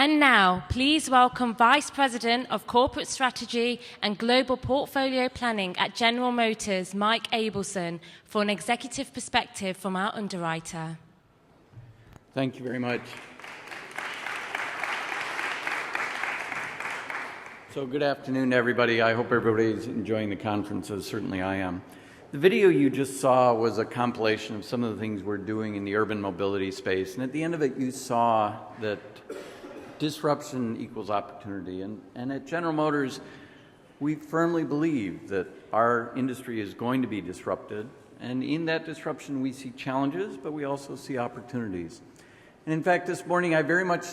And now, please welcome Vice President of Corporate Strategy and Global Portfolio Planning at General Motors, Mike Abelson, for an executive perspective from our underwriter. Thank you very much. So good afternoon, everybody. I hope everybody's enjoying the conference, as certainly I am. The video you just saw was a compilation of some of the things we're doing in the urban mobility space. And at the end of it, you saw that disruption equals opportunity. And at General Motors, we firmly believe that our industry is going to be disrupted. And in that disruption, we see challenges, but we also see opportunities. And in fact, this morning, I very much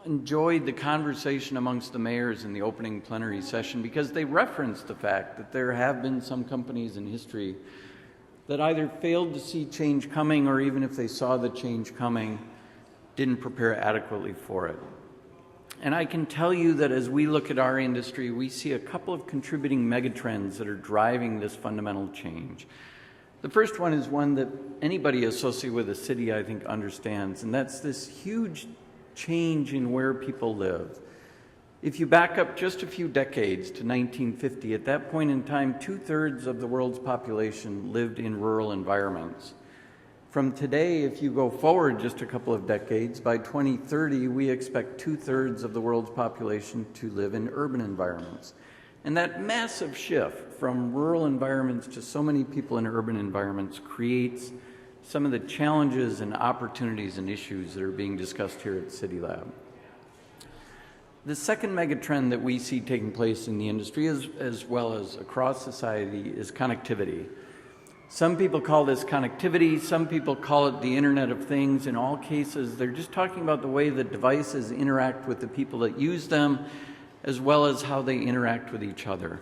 enjoyed the conversation amongst the mayors in the opening plenary session because they referenced the fact that there have been some companies in history that either failed to see change coming, or even if they saw the change coming, didn't prepare adequately for it. And I can tell you that as we look at our industry, we see a couple of contributing megatrends that are driving this fundamental change. The first one is one that anybody associated with a city, I think, understands, and that's this huge change in where people live. If you back up just a few decades to 1950, at that point in time, 2/3 of the world's population lived in rural environments. From today, if you go forward just a couple of decades, by 2030, we expect 2/3 of the world's population to live in urban environments. And that massive shift from rural environments to so many people in urban environments creates some of the challenges and opportunities and issues that are being discussed here at CityLab. The second megatrend that we see taking place in the industry, as well as across society, is connectivity. Some people call this connectivity, some people call it the Internet of Things. In all cases, they're just talking about the way that devices interact with the people that use them, as well as how they interact with each other.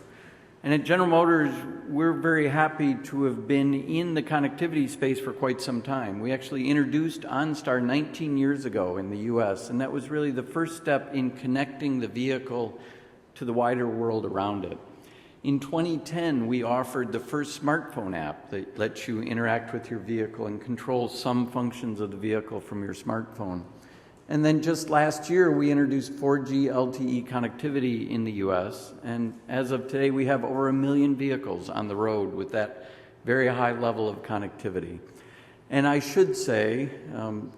And at General Motors, we're very happy to have been in the connectivity space for quite some time. We actually introduced OnStar 19 years ago in the US, and that was really the first step in connecting the vehicle to the wider world around it. In 2010, we offered the first smartphone app that lets you interact with your vehicle and control some functions of the vehicle from your smartphone. And then just last year, we introduced 4G LTE connectivity in the US, and as of today, we have over 1 million vehicles on the road with that very high level of connectivity. And I should say,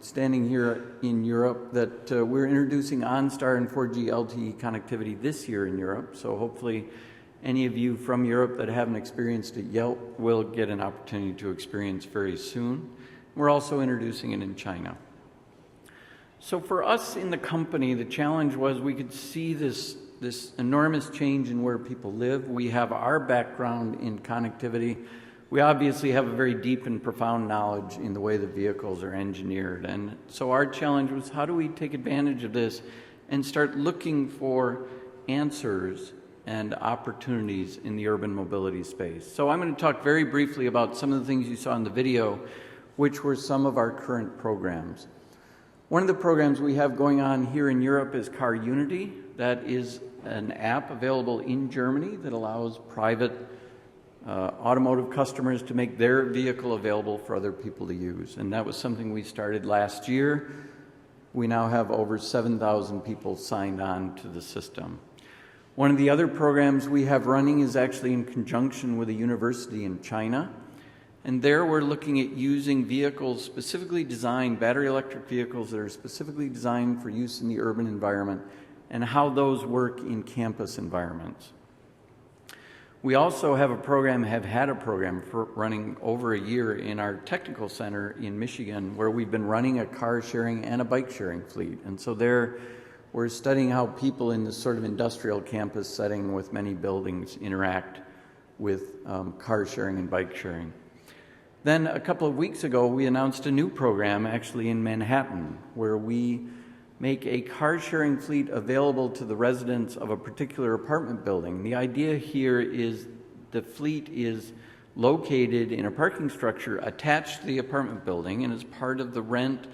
standing here in Europe, that we're introducing OnStar and 4G LTE connectivity this year in Europe, so hopefully any of you from Europe that haven't experienced it yet will get an opportunity to experience very soon. We're also introducing it in China. So for us in the company, the challenge was we could see this enormous change in where people live. We have our background in connectivity. We obviously have a very deep and profound knowledge in the way the vehicles are engineered. And so our challenge was, how do we take advantage of this and start looking for answers and opportunities in the urban mobility space? So I'm going to talk very briefly about some of the things you saw in the video, which were some of our current programs. One of the programs we have going on here in Europe is Car Unity. That is an app available in Germany that allows private automotive customers to make their vehicle available for other people to use. And that was something we started last year. We now have over 7,000 people signed on to the system. One of the other programs we have running is actually in conjunction with a university in China. And there we're looking at using vehicles specifically designed, battery electric vehicles that are specifically designed for use in the urban environment, and how those work in campus environments. We also have had a program for running over a year in our technical center in Michigan, where we've been running a car sharing and a bike sharing fleet. And so there we're studying how people in this sort of industrial campus setting with many buildings interact with car sharing and bike sharing. Then a couple of weeks ago, we announced a new program actually in Manhattan, where we make a car-sharing fleet available to the residents of a particular apartment building. The idea here is the fleet is located in a parking structure attached to the apartment building, and as part of the rent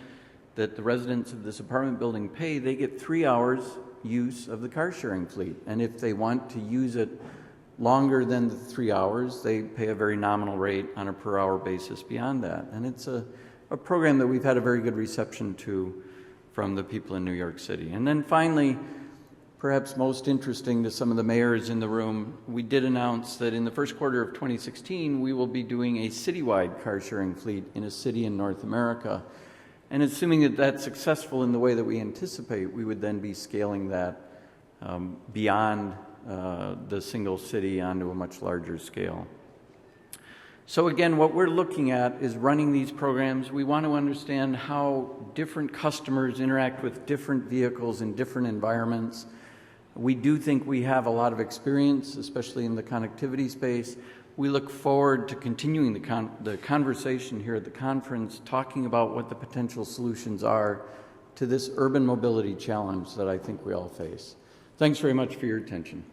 that the residents of this apartment building pay, they get 3 hours use of the car-sharing fleet. And if they want to use it longer than the 3 hours, they pay a very nominal rate on a per hour basis beyond that. And it's a program that we've had a very good reception to from the people in New York City. And then finally, perhaps most interesting to some of the mayors in the room, we did announce that in the first quarter of 2016, we will be doing a citywide car-sharing fleet in a city in North America. And assuming that that's successful in the way that we anticipate, we would then be scaling that beyond the single city onto a much larger scale. So again, what we're looking at is running these programs. We want to understand how different customers interact with different vehicles in different environments. We do think we have a lot of experience, especially in the connectivity space. We look forward to continuing the conversation here at the conference, talking about what the potential solutions are to this urban mobility challenge that I think we all face. Thanks very much for your attention.